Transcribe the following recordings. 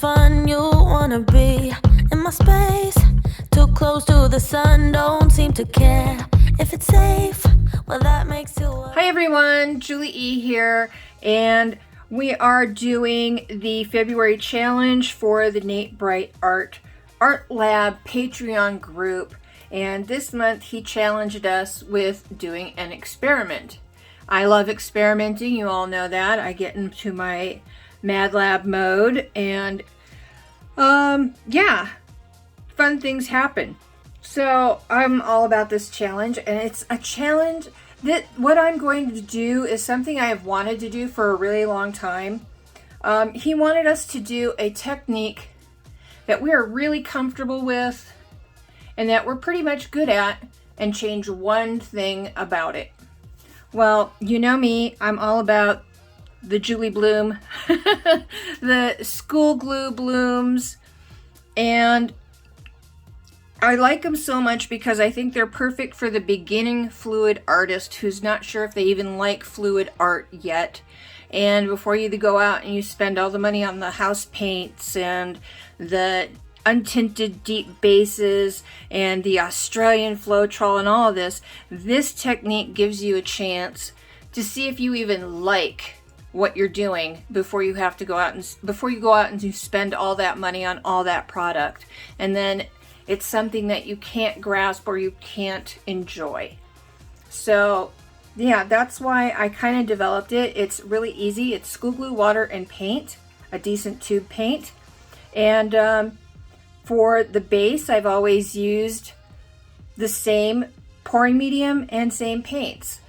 fun. You wanna be in my space, too close to the sun, don't seem to care if it's safe. Well, that makes you. Hi everyone, Julie E here, and we are doing the February challenge for the Nate Bright Art Lab Patreon group. And this month he challenged us with doing an experiment. I love experimenting, you all know that. I get into my Mad Lab mode and yeah, fun things happen. So I'm all about this challenge, and it's a challenge that what I'm going to do is something I have wanted to do for a really long time. He wanted us to do a technique that we are really comfortable with and that we're pretty much good at, and change one thing about it. Well, you know me, I'm all about the Julie Bloom, the school glue blooms, and I like them so much because I think they're perfect for the beginning fluid artist who's not sure if they even like fluid art yet. And before you go out and you spend all the money on the house paints and the untinted deep bases and the Australian Floetrol and all of this technique gives you a chance to see if you even like what you're doing before you have to go out and you spend all that money on all that product, and then it's something that you can't grasp or you can't enjoy. So yeah, that's why I kind of developed it. It's really easy. It's school glue, water, and paint, a decent tube paint. And for the base, I've always used the same pouring medium and same paints.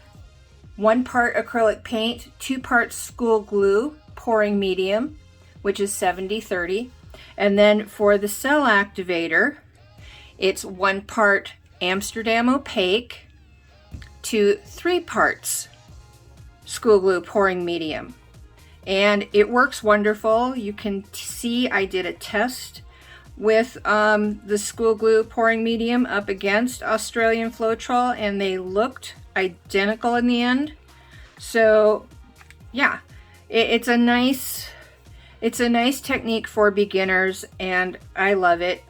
1 part acrylic paint, 2 parts school glue, pouring medium, which is 70-30. And then for the cell activator, it's 1 part Amsterdam Opaque to 3 parts school glue, pouring medium. And it works wonderful. You can see I did a test with the school glue pouring medium up against Australian Floetrol, and they looked identical in the end. So yeah, it's a nice technique for beginners, and I love it.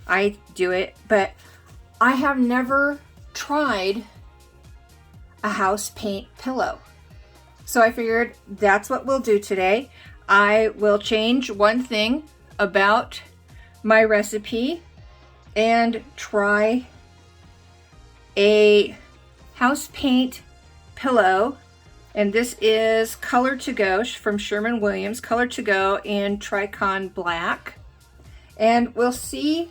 I do it, but I have never tried a house paint pillow. So I figured that's what we'll do today. I will change one thing about my recipe and try a house paint pillow. And this is Color to Go from Sherwin-Williams, Color to Go in Tricon Black. And we'll see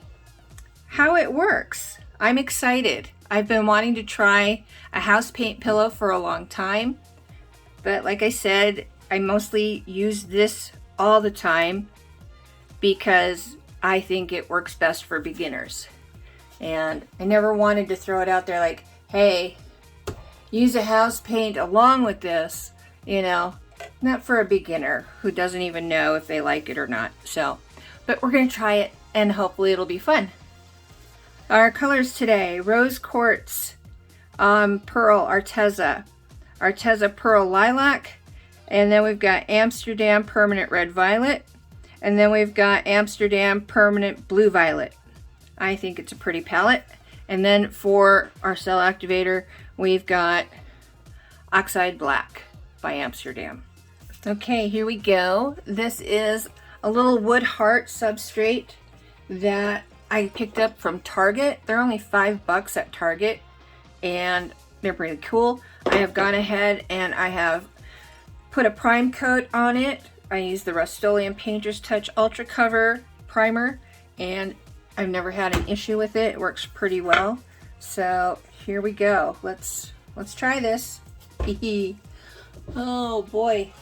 how it works. I'm excited. I've been wanting to try a house paint pillow for a long time, but like I said, I mostly use this all the time because I think it works best for beginners. And I never wanted to throw it out there like, hey, use a house paint along with this, you know, not for a beginner who doesn't even know if they like it or not. So, but we're gonna try it and hopefully it'll be fun. Our colors today: Rose Quartz, Pearl Arteza Pearl Lilac, and then we've got Amsterdam Permanent Red Violet, and then we've got Amsterdam Permanent Blue Violet. I think it's a pretty palette. And then for our cell activator, we've got Oxide Black by Amsterdam. Okay, here we go. This is a little wood heart substrate that I picked up from Target. They're only $5 at Target, and they're pretty cool. I have gone ahead and I have put a prime coat on it. I used the Rust-Oleum Painter's Touch Ultra Cover Primer, and I've never had an issue with it. It works pretty well. So here we go. Let's try this. Oh boy.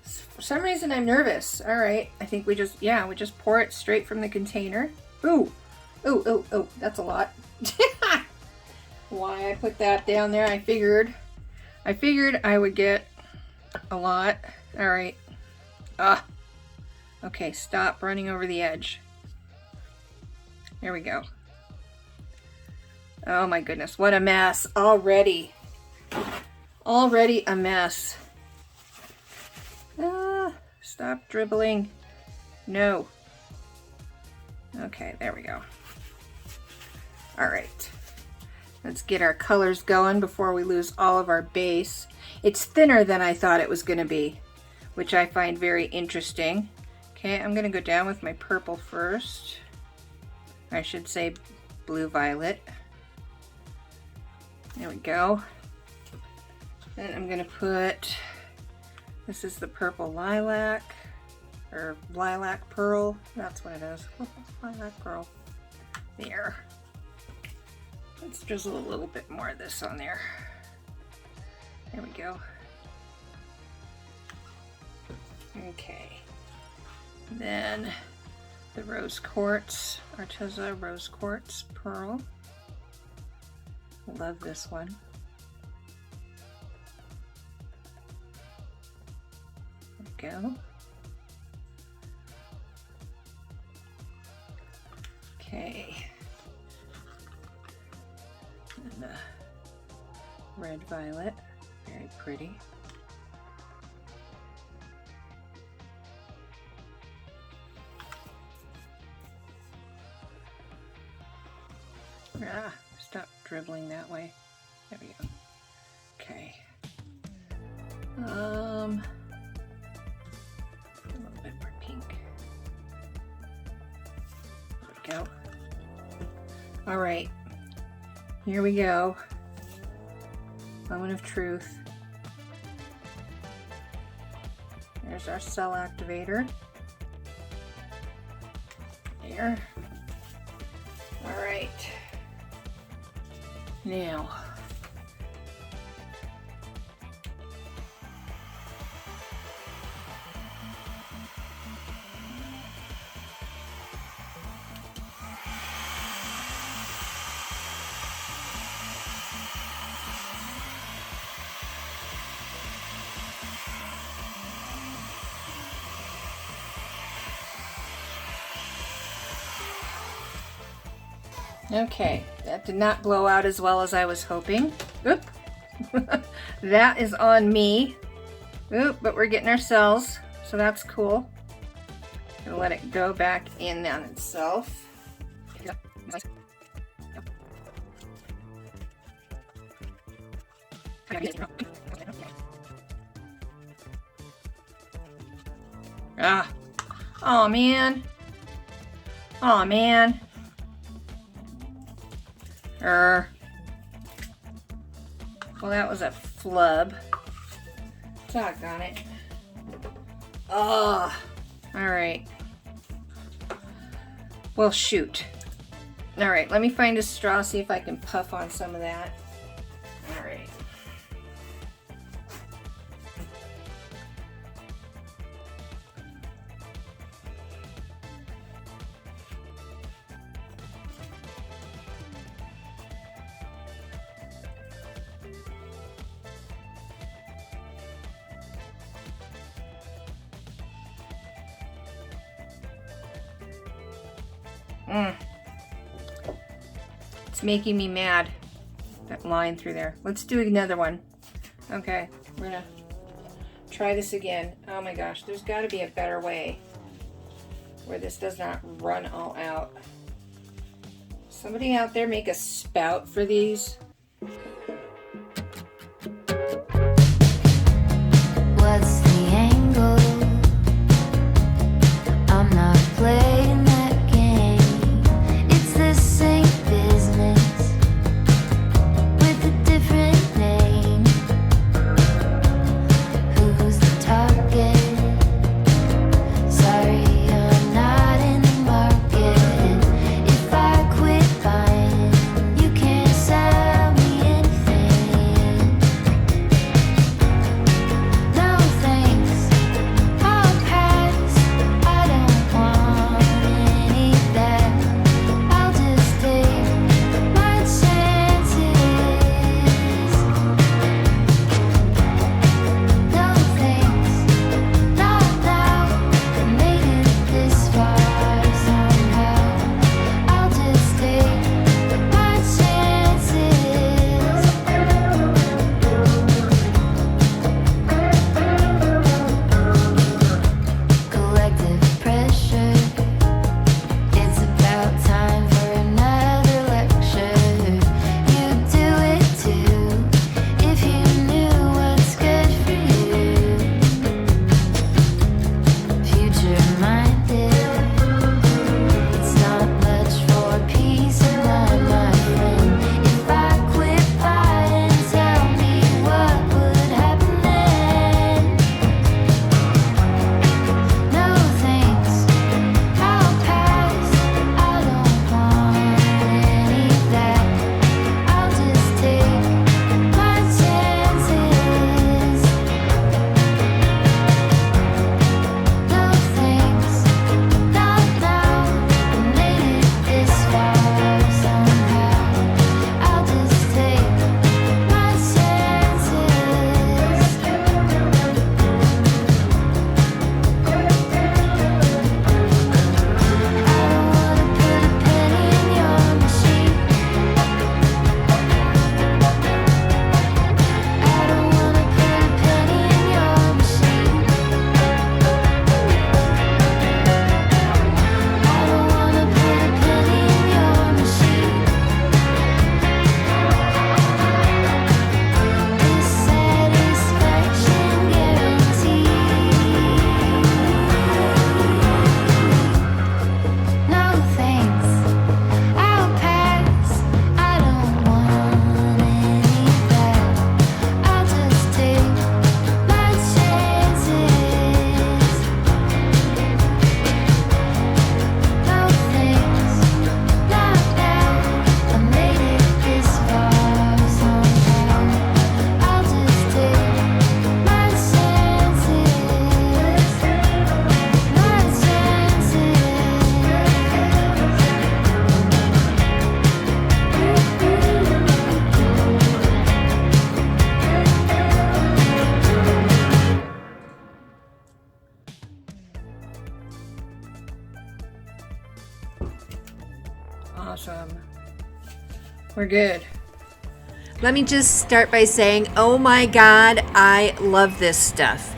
For some reason I'm nervous. All right, I think we just pour it straight from the container. Ooh, that's a lot. Why I put that down there? I figured I would get a lot. All right. Okay, stop running over the edge. There we go. Oh my goodness, what a mess already. Already a mess. Stop dribbling. No. Okay, there we go. All right. Let's get our colors going before we lose all of our base. It's thinner than I thought it was going to be, which I find very interesting. Okay, I'm going to go down with my purple first. I should say blue violet. There we go. Then I'm going to put, this is the purple lilac, or lilac pearl. That's what it is. Lilac pearl. There. Let's drizzle a little bit more of this on there. There we go. Okay. Then the rose quartz, Arteza rose quartz pearl. Love this one. There we go. Okay. And the red violet, very pretty. Ah, stop dribbling that way. There we go. Okay. A little bit more pink. There we go. All right. Here we go. Moment of truth. There's our cell activator. There. All right. Now, okay, that did not blow out as well as I was hoping. Oop. That is on me. Oop, but we're getting our cells, so that's cool. Gonna let it go back in on itself. Ah. Oh man. Oh man. Well, that was a flub. Doggone it. Oh, all right. Well, shoot. All right, let me find a straw, see if I can puff on some of that. All right. It's making me mad, that line through there. Let's do another one. Okay, we're gonna try this again. Oh my gosh, there's gotta be a better way where this does not run all out. Somebody out there make a spout for these. What's the angle? I'm not playing that game. It's the same business with a different name. Who's the target? Sorry, I'm not in the market. If I quit buying, you can't sell. We're good. Let me just start by saying, oh my God, I love this stuff.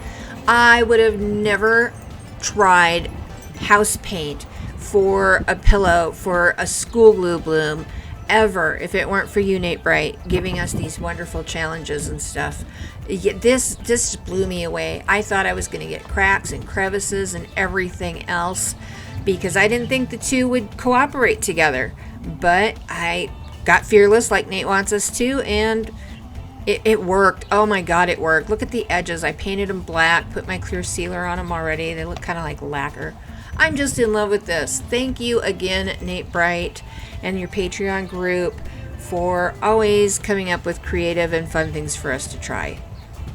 I would have never tried house paint for a pillow for a school glue bloom ever if it weren't for you, Nate Bright, giving us these wonderful challenges and stuff. This just blew me away. I thought I was going to get cracks and crevices and everything else because I didn't think the two would cooperate together. But I got fearless like Nate wants us to, and it worked. Oh my God, it worked. Look at the edges. I painted them black, put my clear sealer on them already. They look kind of like lacquer. I'm just in love with this. Thank you again, Nate Bright, and your Patreon group for always coming up with creative and fun things for us to try.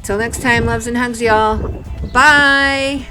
Till next time, loves and hugs, y'all. Bye!